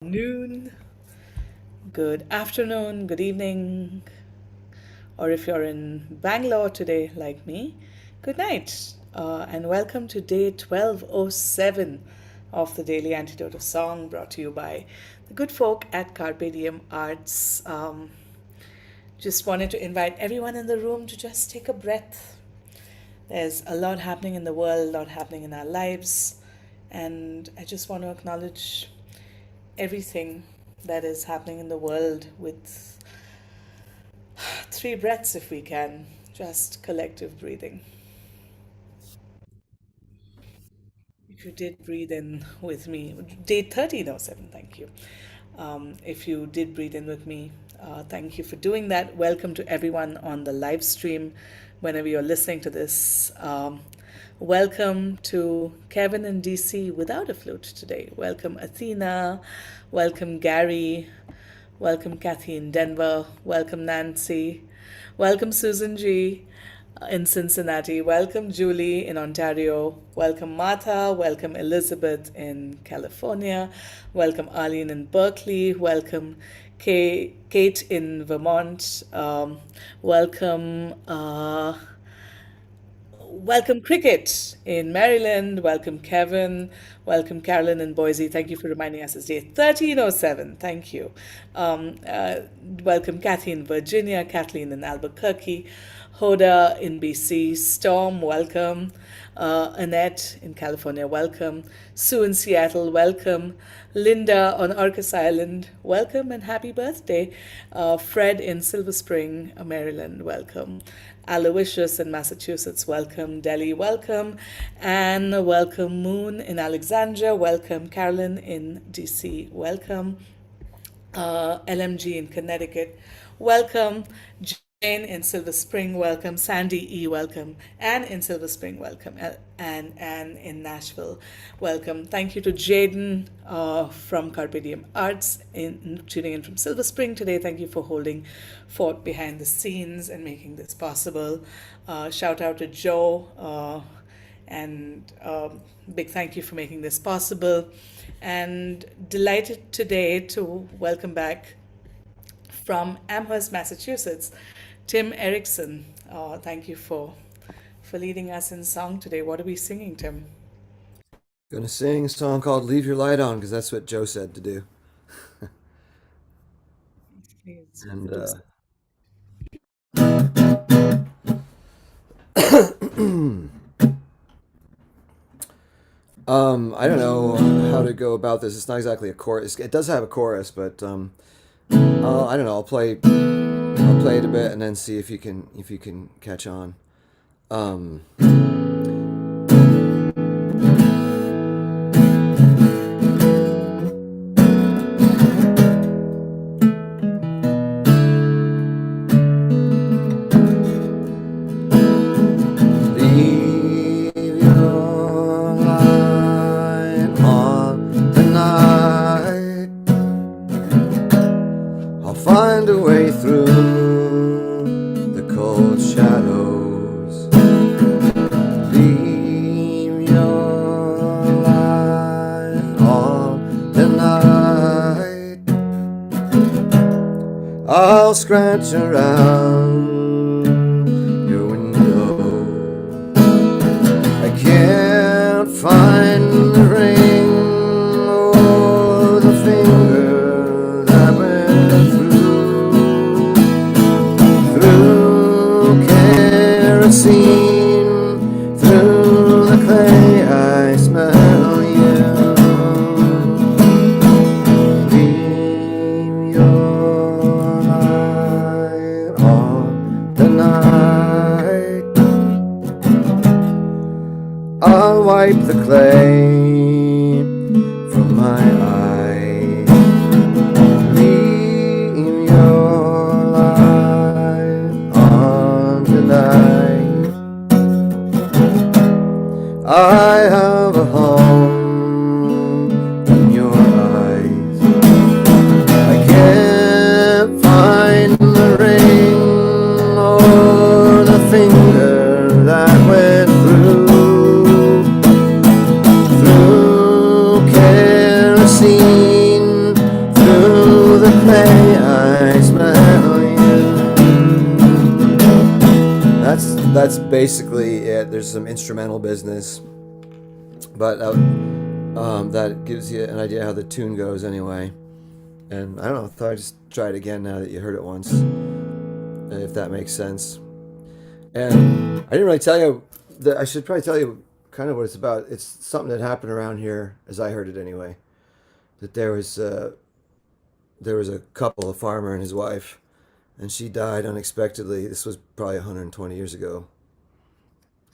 Noon, good afternoon, good evening, or if you're in Bangalore today, like me, good night. And welcome to day 1207 of the Daily Antidote of Song brought to you by the good folk at Carpe Diem Arts. Just wanted to invite everyone in the room to just take a breath. There's a lot happening in the world, a lot happening in our lives, and I just want to acknowledge everything that is happening in the world with three breaths if we can, just collective breathing. If you did breathe in with me, day 1307, thank you. If you did breathe in with me, thank you for doing that. Welcome to everyone on the live stream whenever you're listening to this. Welcome to Kevin in DC without a flute today. Welcome Athena. Welcome Gary. Welcome Kathy in Denver. Welcome Nancy. Welcome Susan G in Cincinnati. Welcome Julie in Ontario. Welcome Martha. Welcome Elizabeth in California. Welcome Arlene in Berkeley. Welcome Kate in Vermont. Welcome. Welcome, Cricket in Maryland. Welcome, Kevin. Welcome, Carolyn in Boise. Thank you for reminding us it's day 1307. Thank you. Welcome, Kathy in Virginia, Kathleen in Albuquerque, Hoda in BC, Storm, welcome. Annette in California, welcome. Sue in Seattle, welcome. Linda on Arcus Island, welcome and happy birthday. Fred in Silver Spring, Maryland, welcome. Aloysius in Massachusetts, welcome. Delhi, welcome. And welcome Moon in Alexandria, welcome. Carolyn in DC, welcome. LMG in Connecticut, welcome. Jane in Silver Spring, welcome. Sandy E, welcome. Anne in Silver Spring, welcome. And Anne in Nashville, welcome. Thank you to Jaden from Carpe Diem Arts in tuning in from Silver Spring today. Thank you for holding fort behind the scenes and making this possible. Shout out to Joe and big thank you for making this possible. And delighted today to welcome back from Amherst, Massachusetts, Tim Eriksen. Thank you for leading us in song today. What are we singing, Tim? Gonna sing a song called Leave Your Light On because that's what Joe said to do. Please And do so. I don't know how to go about this. It's not exactly a chorus. It does have a chorus, but I don't know. I'll play it a bit and then see if you can catch on. Um, Leave your light on tonight. I'll find a way through the cold shadows. Leave your light on tonight. I'll scratch around your window. I can't find the ring or the finger that went through kerosene, through the clay. I smell you. Leave your light on clay I smell you. That's basically it. There's some instrumental business, but that gives you an idea how the tune goes anyway. And I don't know, I thought I'd just try it again now that you heard it once, if that makes sense. And I didn't really tell you that. I should probably tell you kind of what it's about. It's something that happened around here, as I heard it anyway. That there was a couple, a farmer and his wife, and she died unexpectedly. This was probably 120 years ago,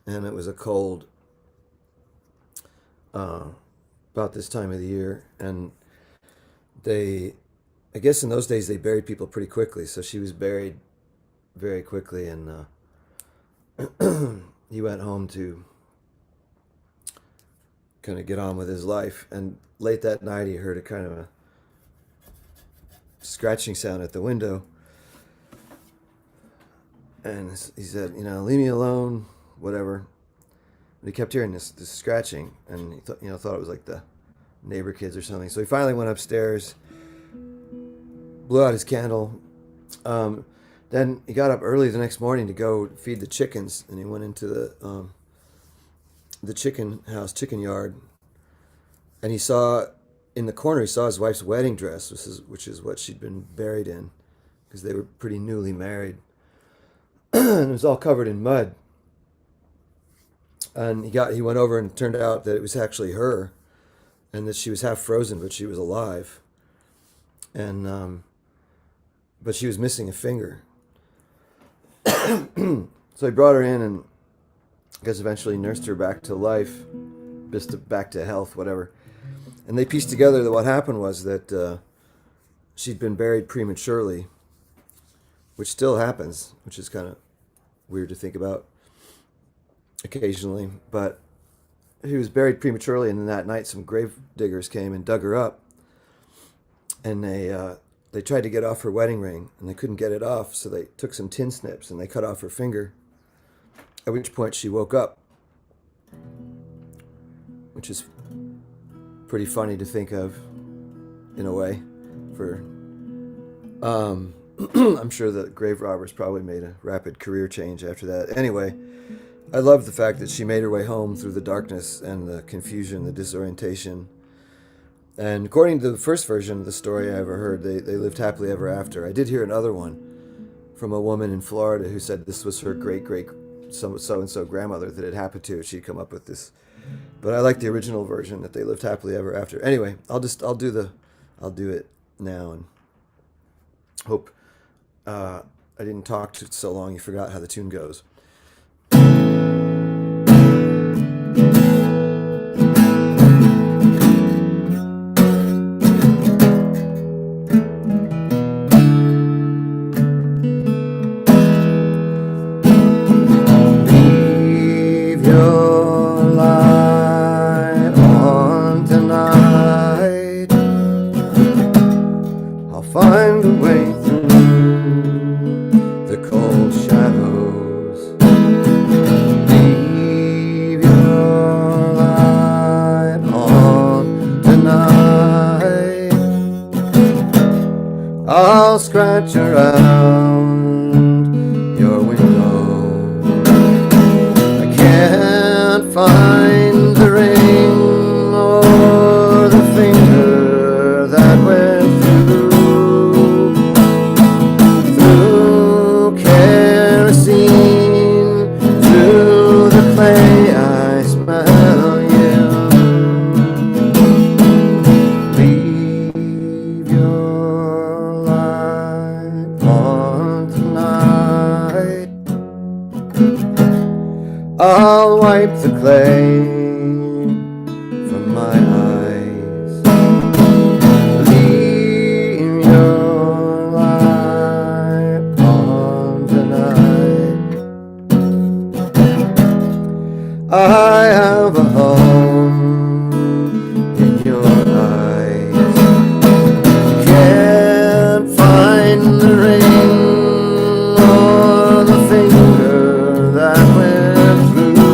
and it was a cold about this time of the year, and I guess in those days they buried people pretty quickly. So she was buried very quickly, and he went home to kind of get on with his life. And late that night, he heard a kind of a scratching sound at the window, and he said, leave me alone, whatever. But he kept hearing this scratching, and he thought it was like the neighbor kids or something. So he finally went upstairs, blew out his candle. Then he got up early the next morning to go feed the chickens, and he went into the chicken yard, and he saw in the corner, he saw his wife's wedding dress, which is what she'd been buried in, because they were pretty newly married, and it was all covered in mud. And he went over, and it turned out that it was actually her, and that she was half frozen, but she was alive, and but she was missing a finger. So he brought her in, and I guess eventually nursed her back to life, back to health, whatever. And they pieced together that what happened was that she'd been buried prematurely, which still happens, which is kind of weird to think about occasionally. But she was buried prematurely, and then that night some grave diggers came and dug her up, and they tried to get off her wedding ring, and they couldn't get it off, so they took some tin snips and they cut off her finger, at which point she woke up, which is pretty funny to think of, in a way. I'm sure the grave robbers probably made a rapid career change after that. Anyway, I love the fact that she made her way home through the darkness and the confusion, the disorientation. And according to the first version of the story I ever heard, they lived happily ever after. I did hear another one from a woman in Florida who said this was her great so-and-so grandmother that it happened to. She'd come up with this. But I like the original version, that they lived happily ever after. Anyway, I'll do it now, and hope I didn't talk so long you forgot how the tune goes. Find a way through the cold shadows. Leave your light on tonight. I'll scratch around your window. I can't find the ring or the finger that went through. I smell you. Leave your light on tonight. I'll wipe the clay from my eyes. Leave your light on tonight. I have a home in your eyes. Can't find the ring or the finger that went through.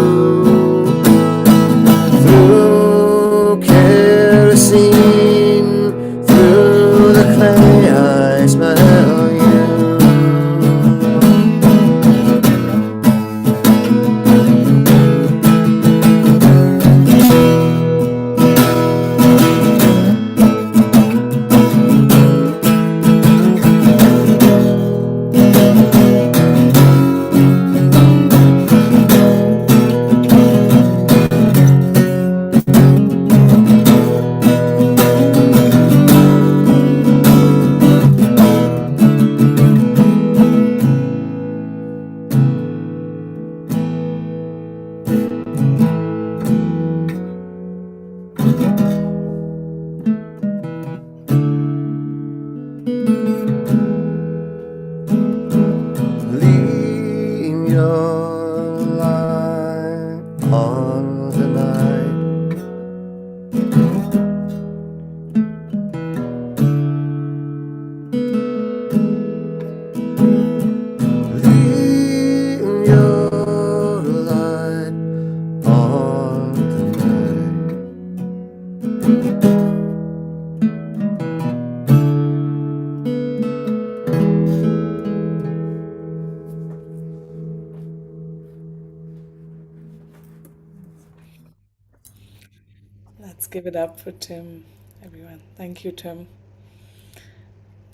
give it up for Tim, everyone. Thank you, Tim.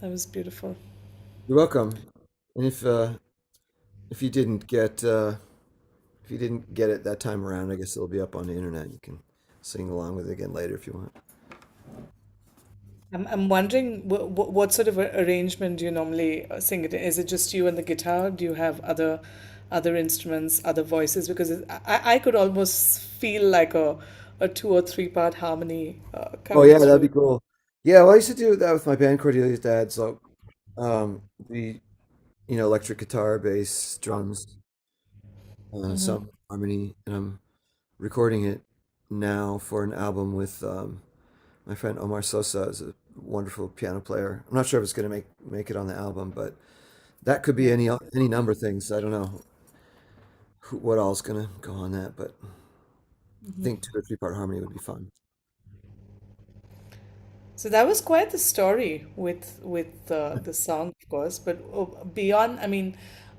That was beautiful. You're welcome. And if you didn't get it that time around, I guess it'll be up on the internet. You can sing along with it again later if you want. I'm wondering what sort of arrangement do you normally sing it in? Is it just you and the guitar? Do you have other instruments, other voices? Because I could almost feel like a two or three part harmony Oh coming yeah, that'd be through. cool. Yeah, well, I used to do that with my band Cordelia's dad. So the electric guitar, bass, drums, some harmony, and I'm recording it now for an album with my friend Omar Sosa is a wonderful piano player. I'm not sure if it's going to make it on the album, but that could be Yeah. any number of things. I don't know what all's going to go on that, but I think two or three part harmony would be fun. So that was quite the story with the song, of course. But beyond, I mean,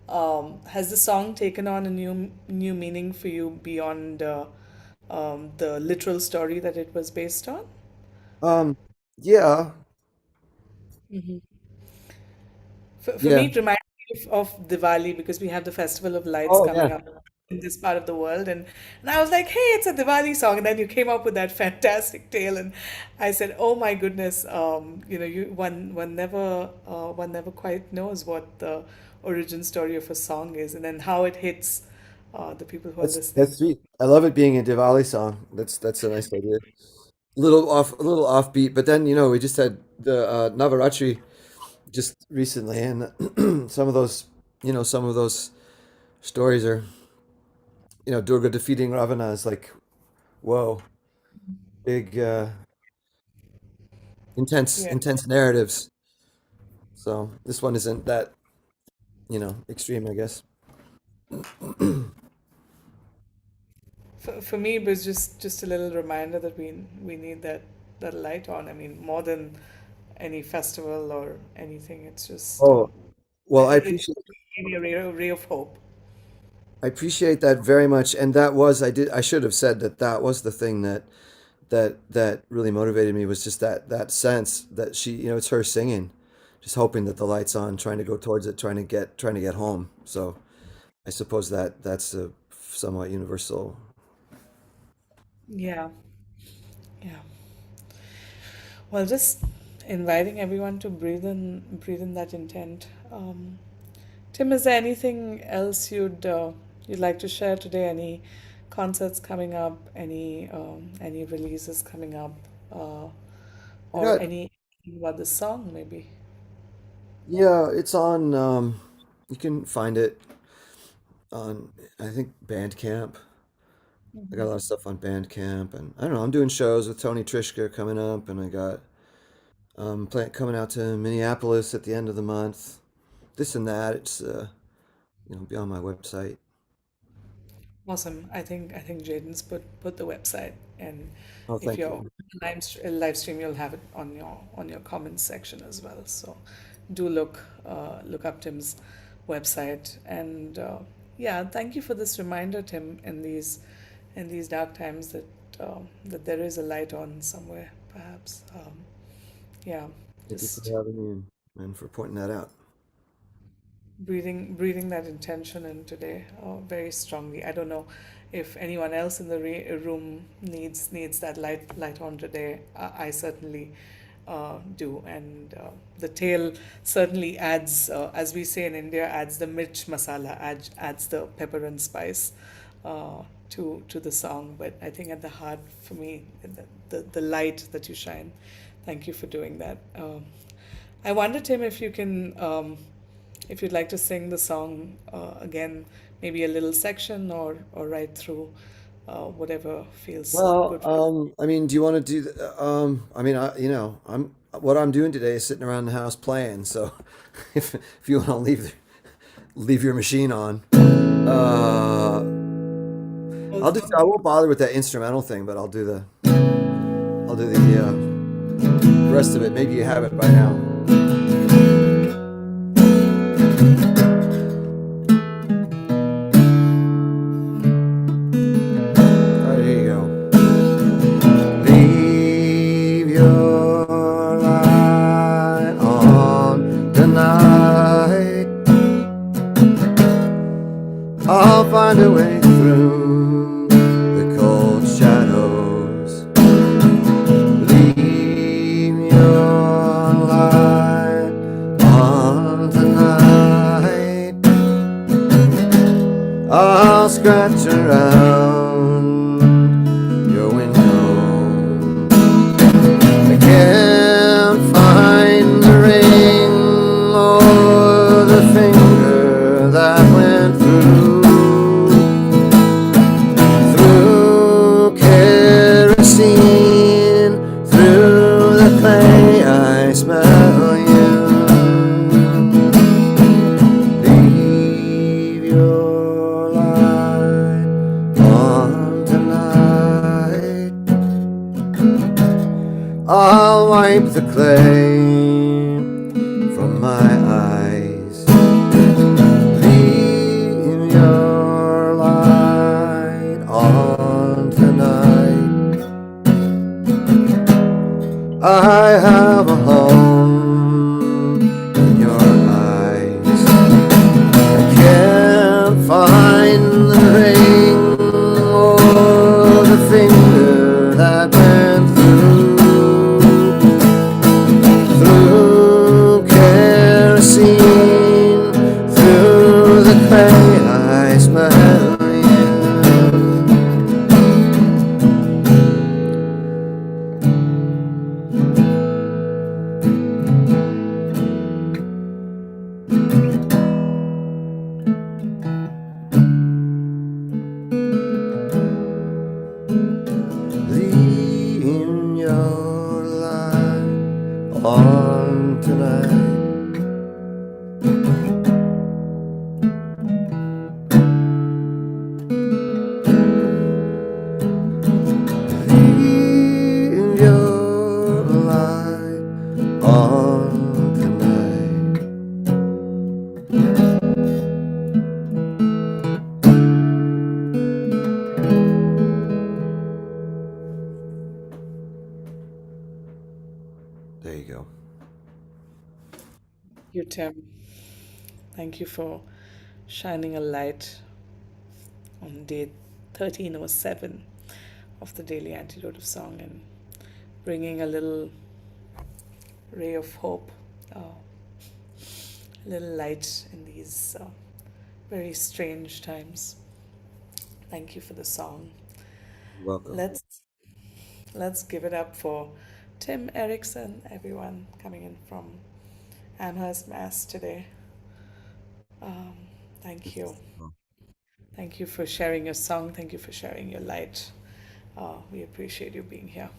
has the song taken on a new meaning for you beyond the literal story that it was based on? Um, yeah, For me, yeah. it reminds me of Diwali because we have the Festival of Lights Oh yeah. coming up in this part of the world. And I was like, hey, it's a Diwali song. And then you came up with that fantastic tale. And I said, oh my goodness, one never quite knows what the origin story of a song is and then how it hits the people who are listening. That's sweet. I love it being a Diwali song. That's a nice idea. A little offbeat, but then we just had the Navaratri just recently, and some of those stories are, Durga defeating Ravana is like, whoa, big, Yeah. intense narratives. So this one isn't that, extreme, I guess. For me, it was just a little reminder that we need that light on. I mean, more than any festival or anything, it's just Oh, well, it gave me a ray of hope. I appreciate that very much, and I should have said that that was the thing that really motivated me was just that sense that she, it's her singing, just hoping that the light's on, trying to go towards it, trying to get home. So I suppose that's a somewhat universal. Yeah, yeah. Well, just inviting everyone to breathe in that intent. Tim, is there anything else you'd like to share today? Any concerts coming up? Any releases coming up? I Or got any about the song maybe? Yeah, it's on. You can find it on I think Bandcamp. I got a lot of stuff on Bandcamp, and I don't know. I'm doing shows with Tony Trishka coming up, and I got coming out to Minneapolis at the end of the month. This and that. It's be on my website. Awesome. I think Jaden's put the website, and Oh, if thank you're you. live stream, you'll have it on your comments section as well. So do look up Tim's website, and yeah, thank you for this reminder, Tim, in these dark times that there is a light on somewhere, perhaps. Yeah, Thank you for just having me and for pointing that out. breathing that intention in today very strongly. I don't know if anyone else in the room needs that light on today. I certainly do, and the tail certainly adds, as we say in India, adds the mirch masala, adds the pepper and spice to the song. But I think at the heart, for me, the light that you shine. Thank you for doing that. I wonder, Tim, if you can, if you'd like to sing the song again, maybe a little section or right through, whatever feels Well, good for you. I mean, do you want to do? I mean, I'm what I'm doing today is sitting around the house playing. So, if you want to leave your machine on, Well, I won't bother with that instrumental thing, but I'll do the rest of it. Maybe you have it by now. All right, here you go. smell you. Leave your light on tonight. I'll wipe the clay from my eyes. Leave your light on tonight. I have a home in your eyes. I can't find the ring or the finger that went through kerosene, through the clay. I smell you. Leave your light on tonight. Leave your light on tonight. There you go. You, Tim. Thank you for shining a light on day 1307 of the Daily Antidote of Song and bringing a little ray of hope, a little light in these very strange times. Thank you for the song. You're welcome. Let's let's give it up for Tim Eriksen, everyone coming in from Amherst, Mass today. Um, thank you. Thank you for sharing your song. Thank you for sharing your light. We appreciate you being here.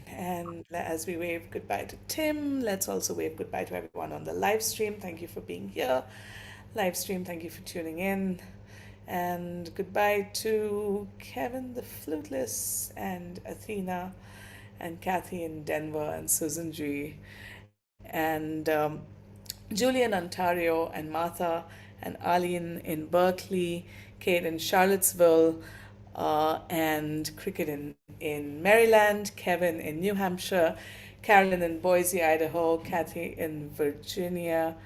And as we wave goodbye to Tim, let's also wave goodbye to everyone on the live stream. Thank you for being here. Live stream, thank you for tuning in. And goodbye to Kevin the Fluteless and Athena and Kathy in Denver and Susan G and Julie in Ontario and Martha and Arlene in Berkeley, Kate in Charlottesville, and Cricket in Maryland, Kevin in New Hampshire, Carolyn in Boise, Idaho, Kathy in Virginia,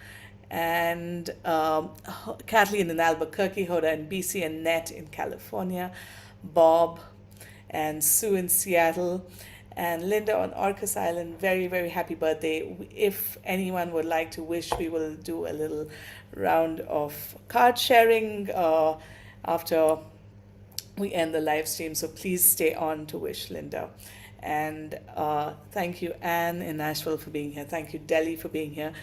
and Kathleen in Albuquerque, Hoda in BC, and Net in California, Bob and Sue in Seattle, and Linda on Orcas Island. Very, very happy birthday. If anyone would like to wish, we will do a little round of card sharing after we end the live stream. So please stay on to wish Linda. And thank you, Anne in Nashville, for being here. Thank you, Delhi, for being here.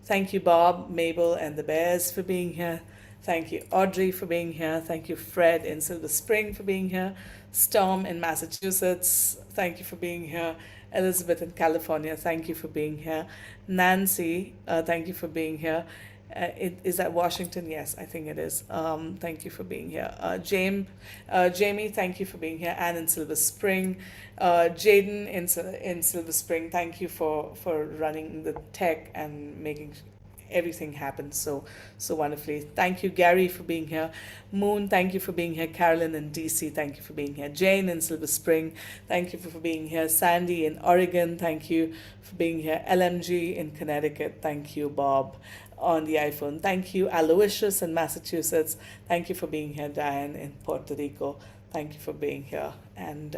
Thank you, Bob, Mabel, and the Bears for being here. Thank you, Audrey, for being here. Thank you, Fred in Silver Spring, for being here. Storm in Massachusetts, thank you for being here. Elizabeth in California, thank you for being here. Nancy, thank you for being here. Is that Washington? Yes, I think it is. Thank you for being here. Jamie, thank you for being here. Anne in Silver Spring. Jaden in Silver Spring, thank you for running the tech and making everything happen so wonderfully. Thank you, Gary, for being here. Moon, thank you for being here. Carolyn in DC, thank you for being here. Jane in Silver Spring, thank you for being here. Sandy in Oregon, thank you for being here. LMG in Connecticut, thank you. Bob on the iPhone, thank you. Aloysius in Massachusetts, thank you for being here. Diane in Puerto Rico, thank you for being here. And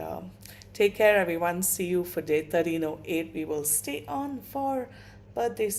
take care, everyone. See you for day 1308. We will stay on for birthday